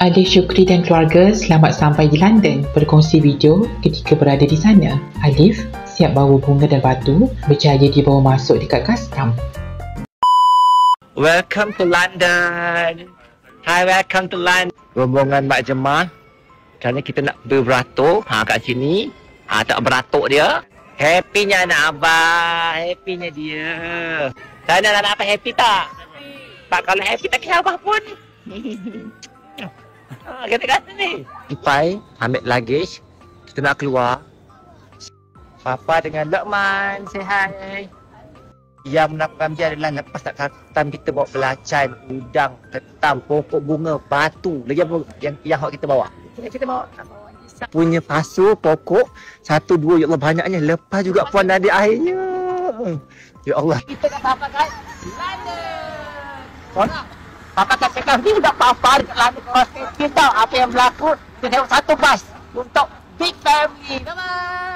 Alif Syukri dan keluarga selamat sampai di London berkongsi video ketika berada di sana. Alif siap bawa bunga dan batu berjaya dibawa masuk dekat custom. Welcome to London. Hi, welcome to London. Rombongan Mak Jemaah. Kerana kita nak berberatur kat sini. Tak beratuk dia. Happy-nya anak abah. Happy-nya dia. Sana anak abah happy tak? Tak, kalau happy tak kira abah pun. Kata-kata ni. Sampai ambil luggage. Kita nak keluar. Papa dengan Lokman say hi. Yang menakutkan dia adalah lepas tak ketam kita bawa belacan, udang, ketam, pokok bunga, batu. Lagi apa yang awak kita bawa? Kita bawa punya pasu, pokok, 1, 2, ya Allah banyaknya. Lepas juga Puan Nadia airnya. Ya Allah. Kita kat Papa kat London. Papa kat cakap ni sudah Papa dekat London. Kita tahu apa yang berlaku. Kita tengok satu bas untuk big family. Bye-bye.